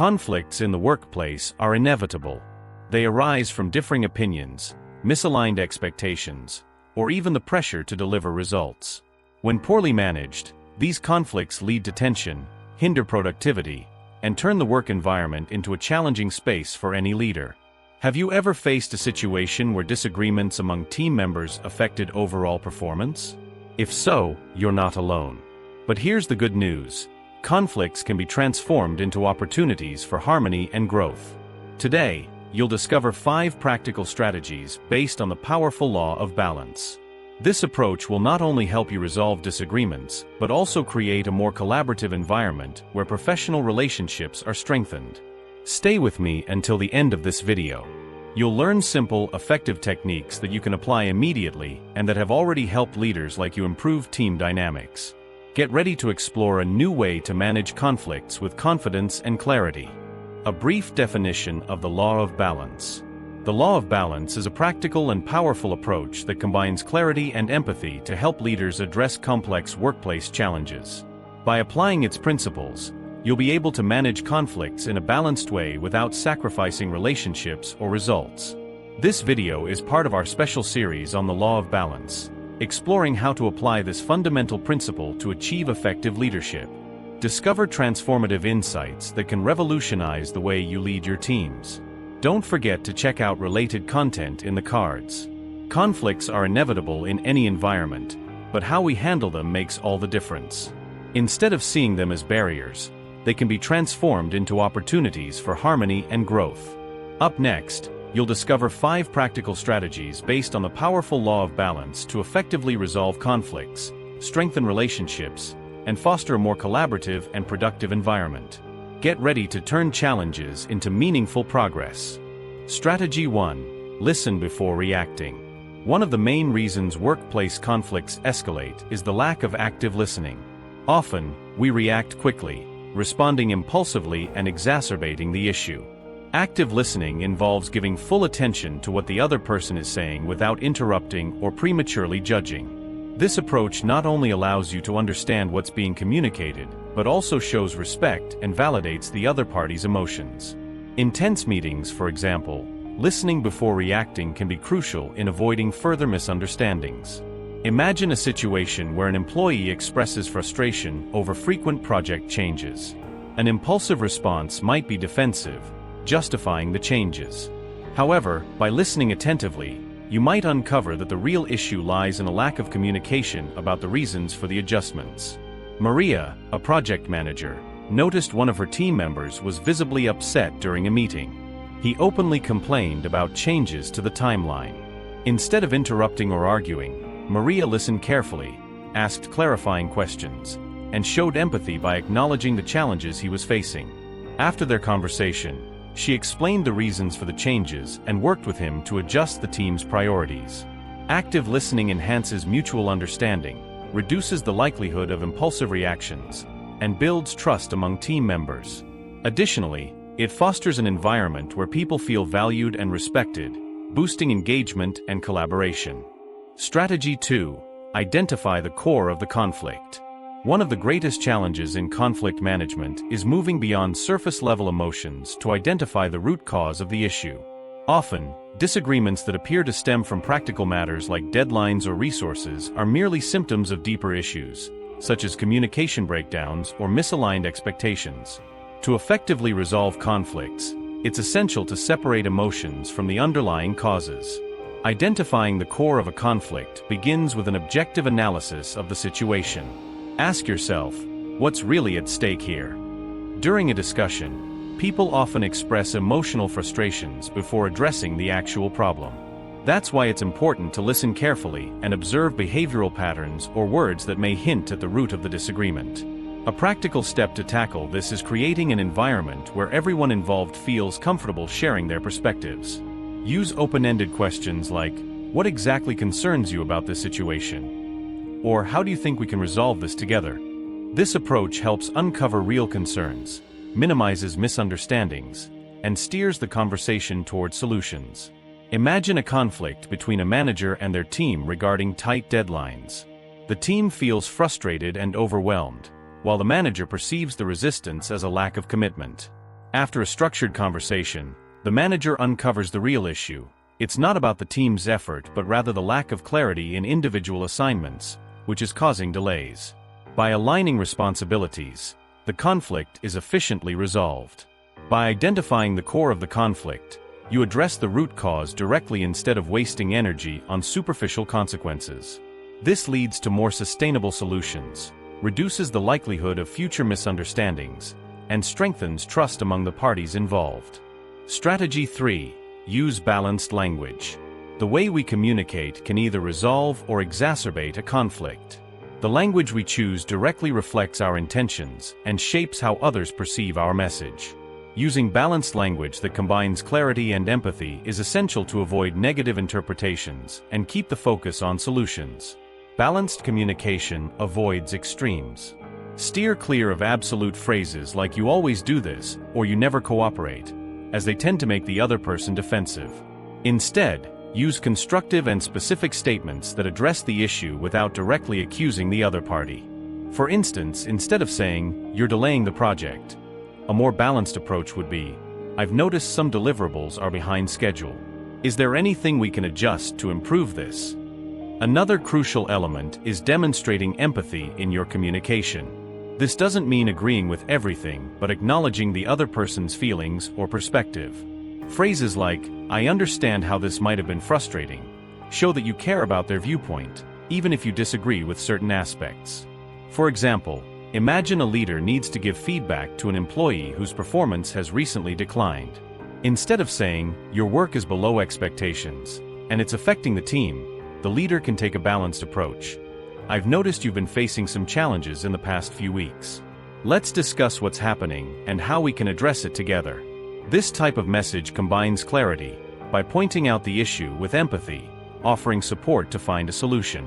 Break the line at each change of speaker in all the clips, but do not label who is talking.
Conflicts in the workplace are inevitable. They arise from differing opinions, misaligned expectations, or even the pressure to deliver results. When poorly managed, these conflicts lead to tension, hinder productivity, and turn the work environment into a challenging space for any leader. Have you ever faced a situation where disagreements among team members affected overall performance? If so, you're not alone. But here's the good news. Conflicts can be transformed into opportunities for harmony and growth. Today, you'll discover 5 practical strategies based on the powerful law of balance. This approach will not only help you resolve disagreements, but also create a more collaborative environment where professional relationships are strengthened. Stay with me until the end of this video. You'll learn simple, effective techniques that you can apply immediately and that have already helped leaders like you improve team dynamics. Get ready to explore a new way to manage conflicts with confidence and clarity. A brief definition of the law of balance. The law of balance is a practical and powerful approach that combines clarity and empathy to help leaders address complex workplace challenges. By applying its principles, you'll be able to manage conflicts in a balanced way without sacrificing relationships or results. This video is part of our special series on the law of balance, exploring how to apply this fundamental principle to achieve effective leadership. Discover transformative insights that can revolutionize the way you lead your teams. Don't forget to check out related content in the cards. Conflicts are inevitable in any environment, but how we handle them makes all the difference. Instead of seeing them as barriers, they can be transformed into opportunities for harmony and growth. Up next, you'll discover 5 practical strategies based on the powerful law of balance to effectively resolve conflicts, strengthen relationships, and foster a more collaborative and productive environment. Get ready to turn challenges into meaningful progress. Strategy 1. Listen before reacting. One of the main reasons workplace conflicts escalate is the lack of active listening. Often, we react quickly, responding impulsively and exacerbating the issue. Active listening involves giving full attention to what the other person is saying without interrupting or prematurely judging. This approach not only allows you to understand what's being communicated, but also shows respect and validates the other party's emotions. In tense meetings, for example, listening before reacting can be crucial in avoiding further misunderstandings. Imagine a situation where an employee expresses frustration over frequent project changes. An impulsive response might be defensive, justifying the changes. However, by listening attentively, you might uncover that the real issue lies in a lack of communication about the reasons for the adjustments. Maria, a project manager, noticed one of her team members was visibly upset during a meeting. He openly complained about changes to the timeline. Instead of interrupting or arguing, Maria listened carefully, asked clarifying questions, and showed empathy by acknowledging the challenges he was facing. After their conversation, she explained the reasons for the changes and worked with him to adjust the team's priorities. Active listening enhances mutual understanding, reduces the likelihood of impulsive reactions, and builds trust among team members. Additionally, it fosters an environment where people feel valued and respected, boosting engagement and collaboration. Strategy 2. Identify the core of the conflict. One of the greatest challenges in conflict management is moving beyond surface-level emotions to identify the root cause of the issue. Often, disagreements that appear to stem from practical matters like deadlines or resources are merely symptoms of deeper issues, such as communication breakdowns or misaligned expectations. To effectively resolve conflicts, it's essential to separate emotions from the underlying causes. Identifying the core of a conflict begins with an objective analysis of the situation. Ask yourself, what's really at stake here? During a discussion, people often express emotional frustrations before addressing the actual problem. That's why it's important to listen carefully and observe behavioral patterns or words that may hint at the root of the disagreement. A practical step to tackle this is creating an environment where everyone involved feels comfortable sharing their perspectives. Use open-ended questions like, "What exactly concerns you about this situation?" Or, "How do you think we can resolve this together?" This approach helps uncover real concerns, minimizes misunderstandings, and steers the conversation toward solutions. Imagine a conflict between a manager and their team regarding tight deadlines. The team feels frustrated and overwhelmed, while the manager perceives the resistance as a lack of commitment. After a structured conversation, the manager uncovers the real issue. It's not about the team's effort but rather the lack of clarity in individual assignments, which is causing delays. By aligning responsibilities, the conflict is efficiently resolved. By identifying the core of the conflict, you address the root cause directly instead of wasting energy on superficial consequences. This leads to more sustainable solutions, reduces the likelihood of future misunderstandings, and strengthens trust among the parties involved. Strategy 3. Use balanced language. The way we communicate can either resolve or exacerbate a conflict. The language we choose directly reflects our intentions and shapes how others perceive our message. Using balanced language that combines clarity and empathy is essential to avoid negative interpretations and keep the focus on solutions. Balanced communication avoids extremes. Steer clear of absolute phrases like "you always do this" or "you never cooperate," as they tend to make the other person defensive. Instead, use constructive and specific statements that address the issue without directly accusing the other party. For instance, instead of saying, "You're delaying the project," a more balanced approach would be, "I've noticed some deliverables are behind schedule. Is there anything we can adjust to improve this?" Another crucial element is demonstrating empathy in your communication. This doesn't mean agreeing with everything, but acknowledging the other person's feelings or perspective. Phrases like, "I understand how this might have been frustrating," show that you care about their viewpoint, even if you disagree with certain aspects. For example, imagine a leader needs to give feedback to an employee whose performance has recently declined. Instead of saying, "Your work is below expectations, and it's affecting the team," the leader can take a balanced approach. "I've noticed you've been facing some challenges in the past few weeks. Let's discuss what's happening and how we can address it together." This type of message combines clarity by pointing out the issue with empathy, offering support to find a solution.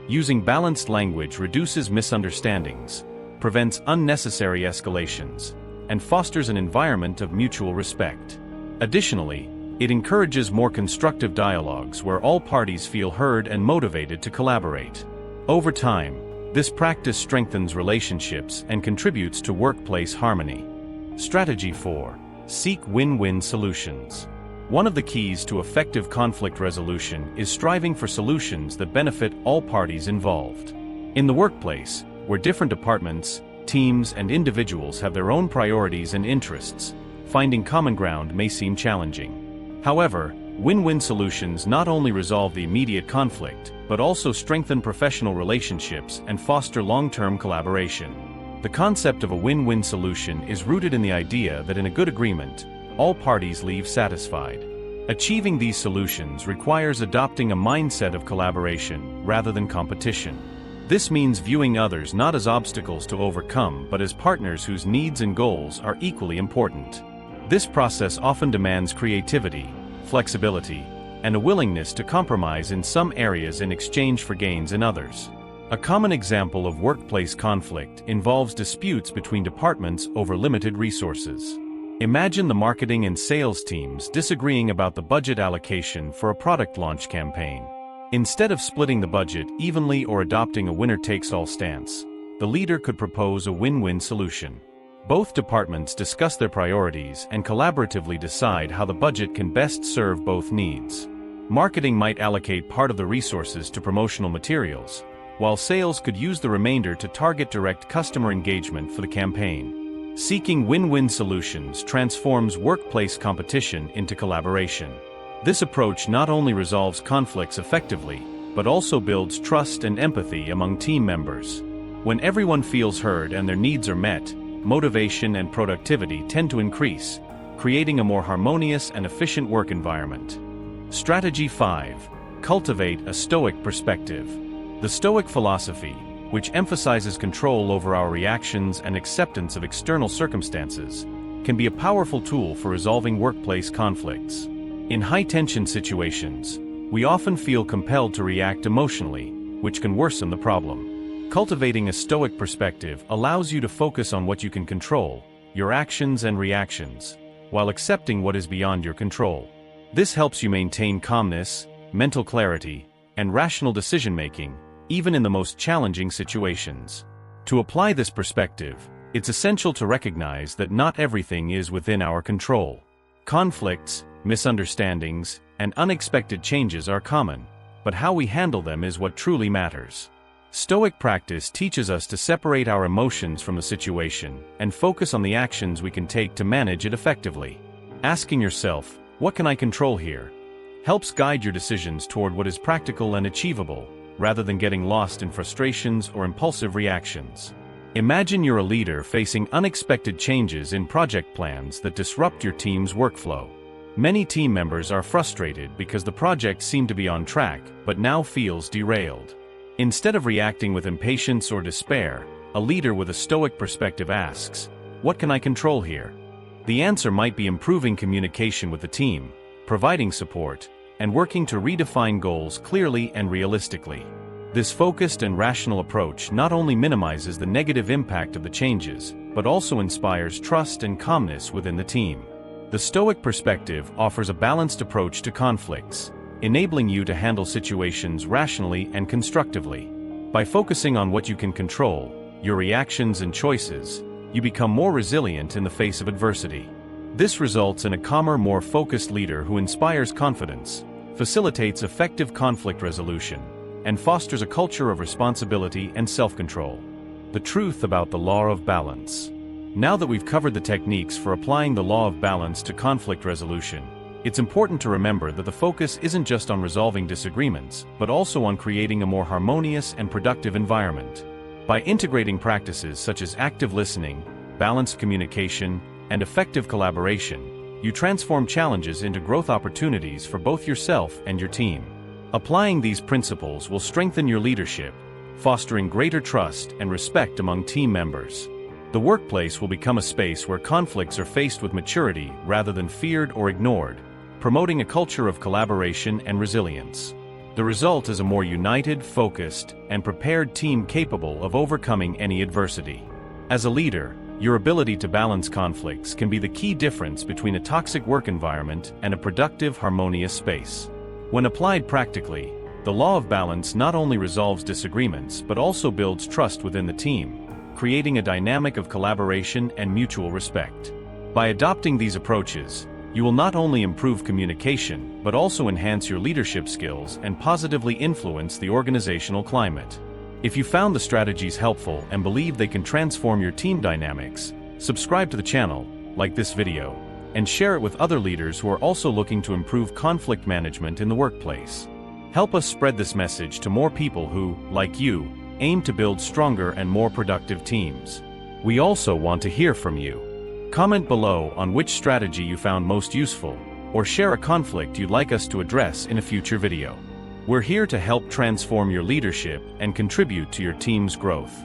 Using balanced language reduces misunderstandings, prevents unnecessary escalations, and fosters an environment of mutual respect. Additionally, it encourages more constructive dialogues where all parties feel heard and motivated to collaborate. Over time, this practice strengthens relationships and contributes to workplace harmony. Strategy 4. Seek win-win solutions. One of the keys to effective conflict resolution is striving for solutions that benefit all parties involved. In the workplace, where different departments, teams, and individuals have their own priorities and interests, finding common ground may seem challenging. However, win-win solutions not only resolve the immediate conflict, but also strengthen professional relationships and foster long-term collaboration. The concept of a win-win solution is rooted in the idea that in a good agreement, all parties leave satisfied. Achieving these solutions requires adopting a mindset of collaboration rather than competition. This means viewing others not as obstacles to overcome but as partners whose needs and goals are equally important. This process often demands creativity, flexibility, and a willingness to compromise in some areas in exchange for gains in others. A common example of workplace conflict involves disputes between departments over limited resources. Imagine the marketing and sales teams disagreeing about the budget allocation for a product launch campaign. Instead of splitting the budget evenly or adopting a winner-takes-all stance, the leader could propose a win-win solution. Both departments discuss their priorities and collaboratively decide how the budget can best serve both needs. Marketing might allocate part of the resources to promotional materials, while sales could use the remainder to target direct customer engagement for the campaign. Seeking win-win solutions transforms workplace competition into collaboration. This approach not only resolves conflicts effectively, but also builds trust and empathy among team members. When everyone feels heard and their needs are met, motivation and productivity tend to increase, creating a more harmonious and efficient work environment. Strategy 5. Cultivate a Stoic perspective. The Stoic philosophy, which emphasizes control over our reactions and acceptance of external circumstances, can be a powerful tool for resolving workplace conflicts. In high-tension situations, we often feel compelled to react emotionally, which can worsen the problem. Cultivating a Stoic perspective allows you to focus on what you can control, your actions and reactions, while accepting what is beyond your control. This helps you maintain calmness, mental clarity, and rational decision-making, even in the most challenging situations. To apply this perspective, It's essential to recognize that not everything is within our control. Conflicts, misunderstandings, and unexpected changes are common, but how we handle them is what truly matters. Stoic practice teaches us to separate our emotions from the situation and focus on the actions we can take to manage it effectively. Asking yourself, "What can I control here?" helps guide your decisions toward what is practical and achievable, rather than getting lost in frustrations or impulsive reactions. Imagine you're a leader facing unexpected changes in project plans that disrupt your team's workflow. Many team members are frustrated because the project seemed to be on track, but now feels derailed. Instead of reacting with impatience or despair, a leader with a stoic perspective asks, "What can I control here?" The answer might be improving communication with the team, providing support, and working to redefine goals clearly and realistically. This focused and rational approach not only minimizes the negative impact of the changes, but also inspires trust and calmness within the team. The Stoic perspective offers a balanced approach to conflicts, enabling you to handle situations rationally and constructively. By focusing on what you can control, your reactions and choices, you become more resilient in the face of adversity. This results in a calmer, more focused leader who inspires confidence, facilitates effective conflict resolution, and fosters a culture of responsibility and self-control. The truth about the law of balance. Now that we've covered the techniques for applying the law of balance to conflict resolution, it's important to remember that the focus isn't just on resolving disagreements, but also on creating a more harmonious and productive environment. By integrating practices such as active listening, balanced communication, and effective collaboration, you transform challenges into growth opportunities for both yourself and your team. Applying these principles will strengthen your leadership, fostering greater trust and respect among team members. The workplace will become a space where conflicts are faced with maturity rather than feared or ignored, promoting a culture of collaboration and resilience. The result is a more united, focused, and prepared team capable of overcoming any adversity. As a leader, your ability to balance conflicts can be the key difference between a toxic work environment and a productive, harmonious space. When applied practically, the law of balance not only resolves disagreements but also builds trust within the team, creating a dynamic of collaboration and mutual respect. By adopting these approaches, you will not only improve communication but also enhance your leadership skills and positively influence the organizational climate. If you found the strategies helpful and believe they can transform your team dynamics, subscribe to the channel, like this video, and share it with other leaders who are also looking to improve conflict management in the workplace. Help us spread this message to more people who, like you, aim to build stronger and more productive teams. We also want to hear from you. Comment below on which strategy you found most useful, or share a conflict you'd like us to address in a future video. We're here to help transform your leadership and contribute to your team's growth.